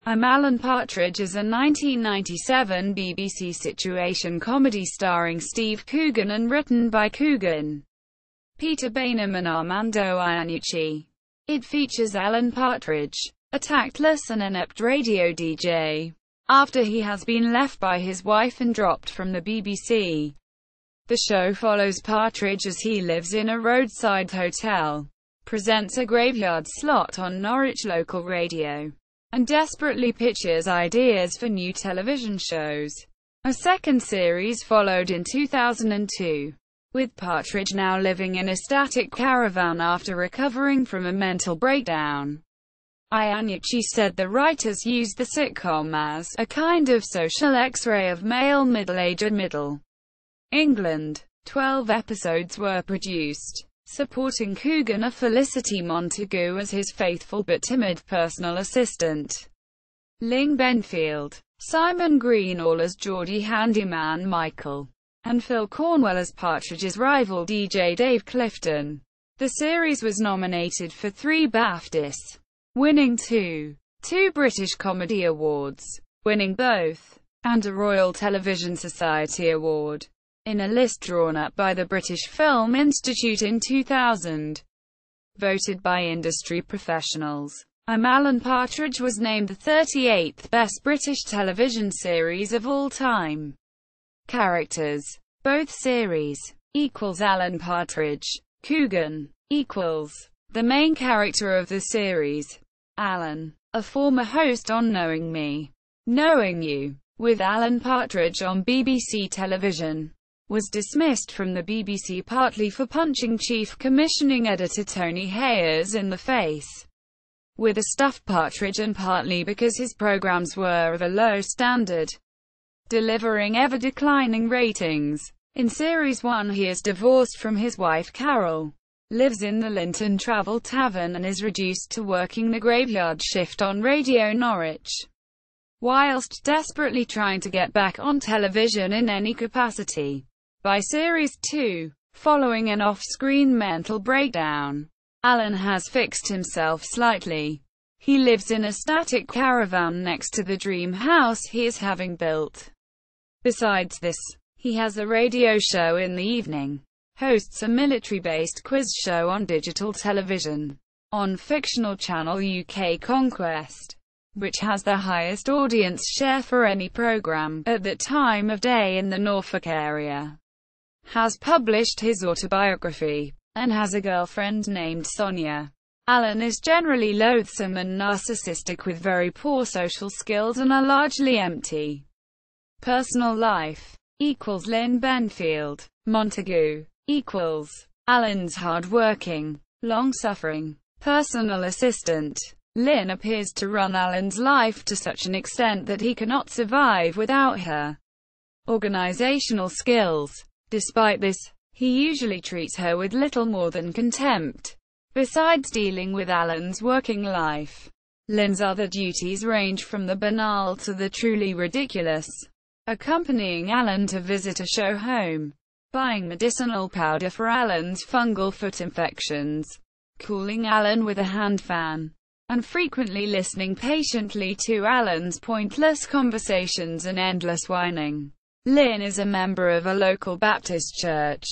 I'm Alan Partridge is a 1997 BBC situation comedy starring Steve Coogan and written by Coogan, Peter Baynham and Armando Iannucci. It features Alan Partridge, a tactless and inept radio DJ, after he has been left by his wife and dropped from the BBC. The show follows Partridge as he lives in a roadside hotel, presents a graveyard slot on Norwich local radio, and desperately pitches ideas for new television shows. A second series followed in 2002, with Partridge now living in a static caravan after recovering from a mental breakdown. Iannucci said the writers used the sitcom as a kind of social X-ray of male middle-age in Middle England. 12 episodes were produced, supporting Coogan are Felicity Montagu as his faithful but timid personal assistant, Lynn Benfield, Simon Greenall as Geordie handyman Michael, and Phil Cornwell as Partridge's rival DJ Dave Clifton. The series was nominated for 3 BAFTAs, winning 2 British Comedy Awards, winning both, and a Royal Television Society Award, in a list drawn up by the British Film Institute in 2000. Voted by industry professionals, I'm Alan Partridge was named the 38th best British television series of all time. Characters. Both series equals Alan Partridge. Coogan equals the main character of the series. Alan, a former host on Knowing Me, Knowing You, with Alan Partridge on BBC television, was dismissed from the BBC partly for punching Chief Commissioning Editor Tony Hayers in the face with a stuffed partridge and partly because his programmes were of a low standard, delivering ever-declining ratings. In Series 1 he is divorced from his wife Carol, lives in the Linton Travel Tavern and is reduced to working the graveyard shift on Radio Norwich, whilst desperately trying to get back on television in any capacity. By Series 2, following an off-screen mental breakdown, Alan has fixed himself slightly. He lives in a static caravan next to the dream house he is having built. Besides this, he has a radio show in the evening, hosts a military-based quiz show on digital television, on fictional channel UK Conquest, which has the highest audience share for any programme at that time of day in the Norfolk area, has published his autobiography, and has a girlfriend named Sonia. Alan is generally loathsome and narcissistic with very poor social skills and a largely empty personal life. Equals Lynn Benfield. Montagu equals Alan's hard-working, long-suffering personal assistant. Lynn appears to run Alan's life to such an extent that he cannot survive without her organizational skills. Despite this, he usually treats her with little more than contempt. Besides dealing with Alan's working life, Lynn's other duties range from the banal to the truly ridiculous. Accompanying Alan to visit a show home, buying medicinal powder for Alan's fungal foot infections, cooling Alan with a hand fan, and frequently listening patiently to Alan's pointless conversations and endless whining. Lynn is a member of a local Baptist church,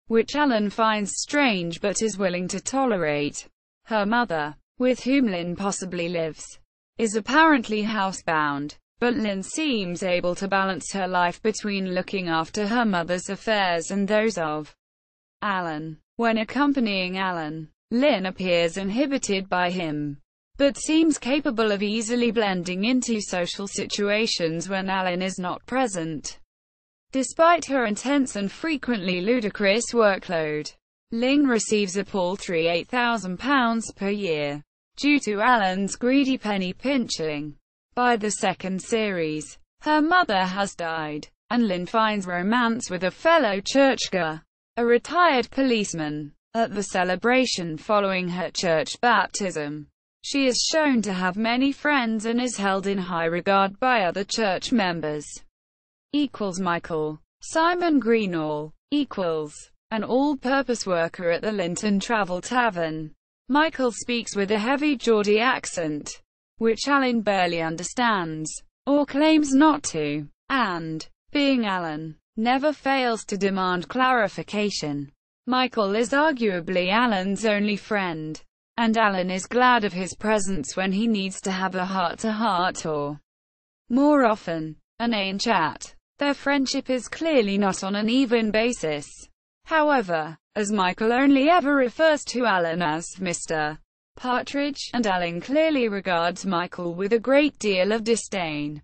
which Alan finds strange but is willing to tolerate. Her mother, with whom Lynn possibly lives, is apparently housebound, but Lynn seems able to balance her life between looking after her mother's affairs and those of Alan. When accompanying Alan, Lynn appears inhibited by him, but seems capable of easily blending into social situations when Alan is not present. Despite her intense and frequently ludicrous workload, Lynn receives a paltry £8,000 per year, due to Alan's greedy penny pinching. By the second series, her mother has died, and Lynn finds romance with a fellow churchgoer, a retired policeman. At the celebration following her church baptism, she is shown to have many friends and is held in high regard by other church members. Equals Michael. Simon Greenall equals an all-purpose worker at the Linton Travel Tavern. Michael speaks with a heavy Geordie accent, which Alan barely understands, or claims not to, and, being Alan, never fails to demand clarification. Michael is arguably Alan's only friend, and Alan is glad of his presence when he needs to have a heart-to-heart or, more often, an inane chat. Their friendship is clearly not on an even basis. However, as Michael only ever refers to Alan as Mr. Partridge, and Alan clearly regards Michael with a great deal of disdain,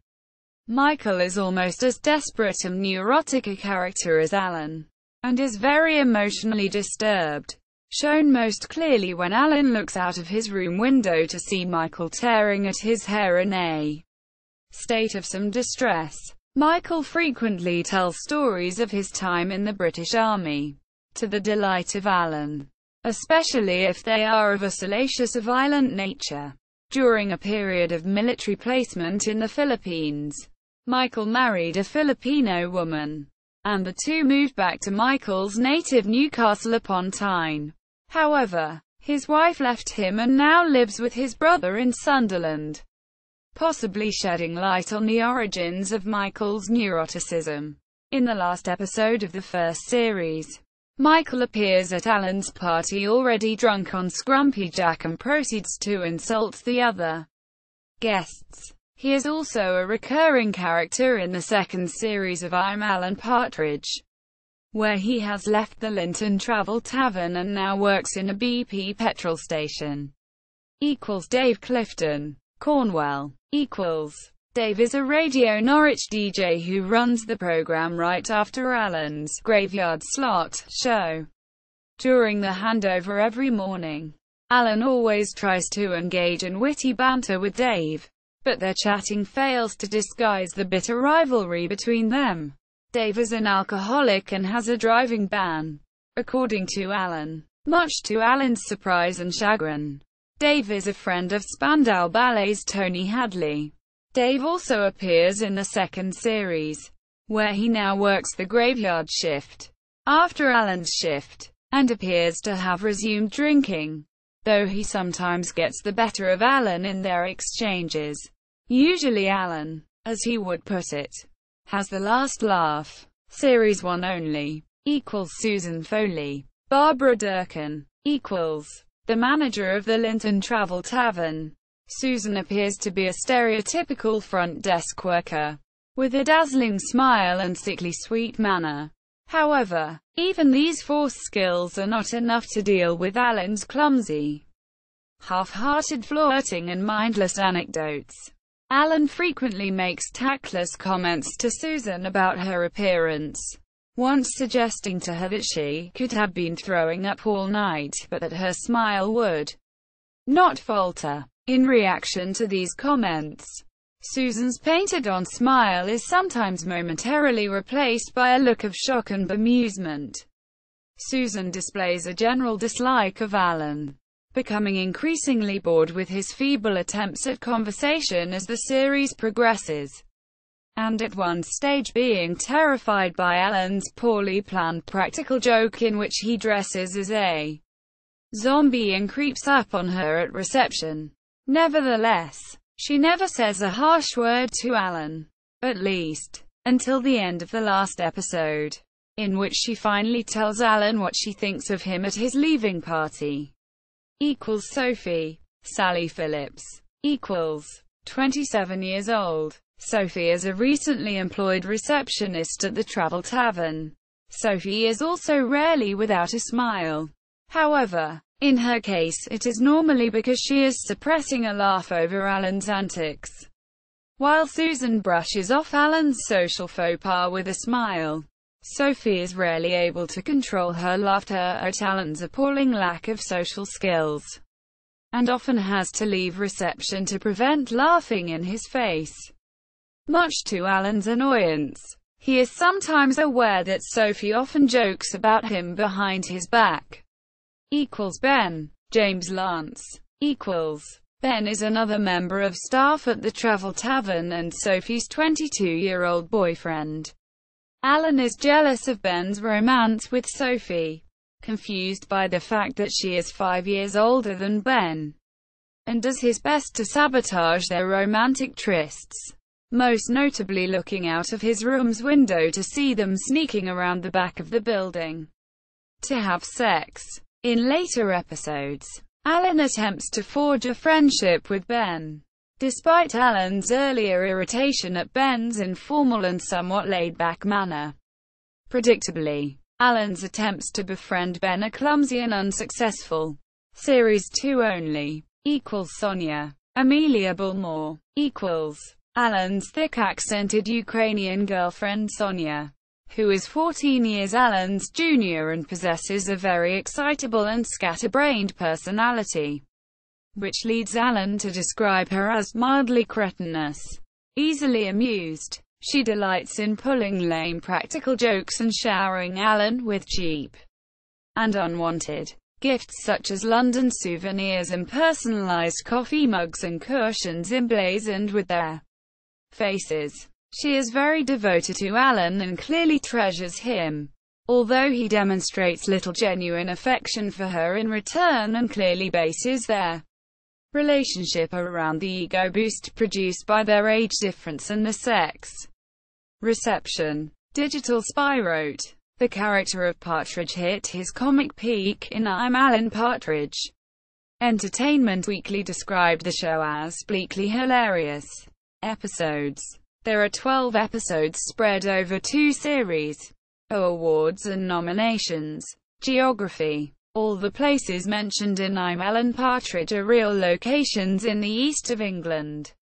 Michael is almost as desperate and neurotic a character as Alan, and is very emotionally disturbed, shown most clearly when Alan looks out of his room window to see Michael tearing at his hair in a state of some distress. Michael frequently tells stories of his time in the British Army, to the delight of Alan, especially if they are of a salacious or violent nature. During a period of military placement in the Philippines, Michael married a Filipino woman, and the two moved back to Michael's native Newcastle upon Tyne. However, his wife left him and now lives with his brother in Sunderland, possibly shedding light on the origins of Michael's neuroticism. In the last episode of the first series, Michael appears at Alan's party already drunk on Scrumpy Jack and proceeds to insult the other guests. He is also a recurring character in the second series of I'm Alan Partridge, where he has left the Linton Travel Tavern and now works in a BP petrol station. Dave Clifton. Cornwell. Dave is a Radio Norwich DJ who runs the programme right after Alan's graveyard slot show. During the handover every morning, Alan always tries to engage in witty banter with Dave, but their chatting fails to disguise the bitter rivalry between them. Dave is an alcoholic and has a driving ban, according to Alan, much to Alan's surprise and chagrin. Dave is a friend of Spandau Ballet's Tony Hadley. Dave also appears in the second series, where he now works the graveyard shift after Alan's shift, and appears to have resumed drinking, though he sometimes gets the better of Alan in their exchanges. Usually Alan, as he would put it, has the last laugh. Series 1 only. Susan Foley. Barbara Durkin. The manager of the Linton Travel Tavern. Susan appears to be a stereotypical front desk worker, with a dazzling smile and sickly sweet manner. However, even these forced skills are not enough to deal with Alan's clumsy, half-hearted flirting and mindless anecdotes. Alan frequently makes tactless comments to Susan about her appearance, once suggesting to her that she could have been throwing up all night, but that her smile would not falter. In reaction to these comments, Susan's painted-on smile is sometimes momentarily replaced by a look of shock and bemusement. Susan displays a general dislike of Alan, becoming increasingly bored with his feeble attempts at conversation as the series progresses, and at one stage being terrified by Alan's poorly planned practical joke in which he dresses as a zombie and creeps up on her at reception. Nevertheless, she never says a harsh word to Alan, at least, until the end of the last episode, in which she finally tells Alan what she thinks of him at his leaving party. Sophie. Sally Phillips. 27 years old. Sophie is a recently employed receptionist at the Travel Tavern. Sophie is also rarely without a smile. However, in her case, it is normally because she is suppressing a laugh over Alan's antics, while Susan brushes off Alan's social faux pas with a smile. Sophie is rarely able to control her laughter at Alan's appalling lack of social skills, and often has to leave reception to prevent laughing in his face. Much to Alan's annoyance, he is sometimes aware that Sophie often jokes about him behind his back. Ben. James Lance. Ben is another member of staff at the Travel Tavern and Sophie's 22-year-old boyfriend. Alan is jealous of Ben's romance with Sophie, confused by the fact that she is 5 years older than Ben. and does his best to sabotage their romantic trysts, most notably looking out of his room's window to see them sneaking around the back of the building to have sex. In later episodes, Alan attempts to forge a friendship with Ben. Despite Alan's earlier irritation at Ben's informal and somewhat laid-back manner. Predictably, Alan's attempts to befriend Ben are clumsy and unsuccessful. Series 2 only. Sonia. Amelia Bulmore. Alan's thick-accented Ukrainian girlfriend Sonia, who is 14 years Alan's junior and possesses a very excitable and scatterbrained personality, which leads Alan to describe her as mildly cretinous. Easily amused, she delights in pulling lame practical jokes and showering Alan with cheap and unwanted gifts such as London souvenirs and personalised coffee mugs and cushions emblazoned with their faces. She is very devoted to Alan and clearly treasures him, although he demonstrates little genuine affection for her in return and clearly bases their relationship around the ego boost produced by their age difference and the sex reception. Digital Spy wrote, the character of Partridge hit his comic peak in I'm Alan Partridge. Entertainment Weekly described the show as bleakly hilarious. Episodes. There are 12 episodes spread over 2 series. Awards and nominations. Geography. All the places mentioned in I'm Alan Partridge are real locations in the east of England.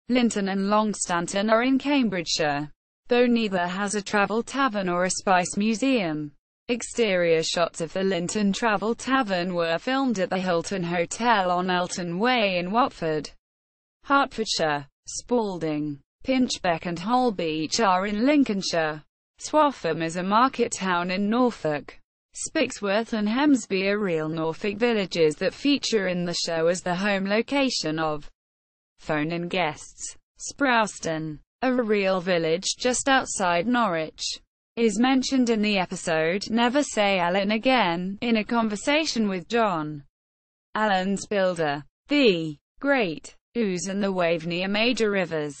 Linton and Longstanton are in Cambridgeshire, though neither has a travel tavern or a spice museum. Exterior shots of the Linton Travel Tavern were filmed at the Hilton Hotel on Elton Way in Watford, Hertfordshire. Spalding, Pinchbeck and Holbeach are in Lincolnshire. Swaffham is a market town in Norfolk. Spixworth and Hemsby are real Norfolk villages that feature in the show as the home location of phone-in guests. Sprouston, a real village just outside Norwich, is mentioned in the episode Never Say Alan Again, in a conversation with John, Alan's builder. The Great Ouse and the Waveney are major rivers,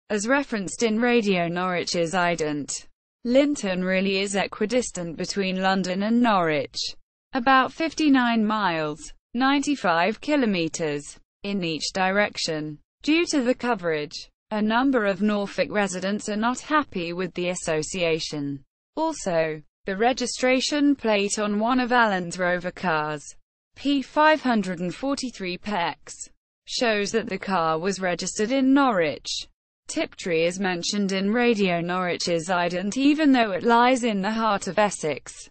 as referenced in Radio Norwich's ident. Linton really is equidistant between London and Norwich, about 59 miles, 95 kilometres, in each direction. Due to the coverage, a number of Norfolk residents are not happy with the association. Also, the registration plate on one of Alan's Rover cars, P543 PEX, shows that the car was registered in Norwich. Tiptree is mentioned in Radio Norwich's ident even though it lies in the heart of Essex.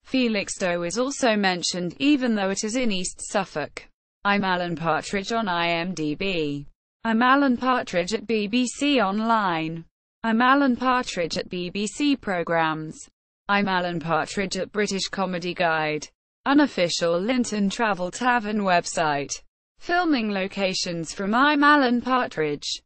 Felixstowe is also mentioned even though it is in East Suffolk. I'm Alan Partridge on IMDb. I'm Alan Partridge at BBC Online. I'm Alan Partridge at BBC Programmes. I'm Alan Partridge at British Comedy Guide. Unofficial Linton Travel Tavern website. Filming locations from I'm Alan Partridge.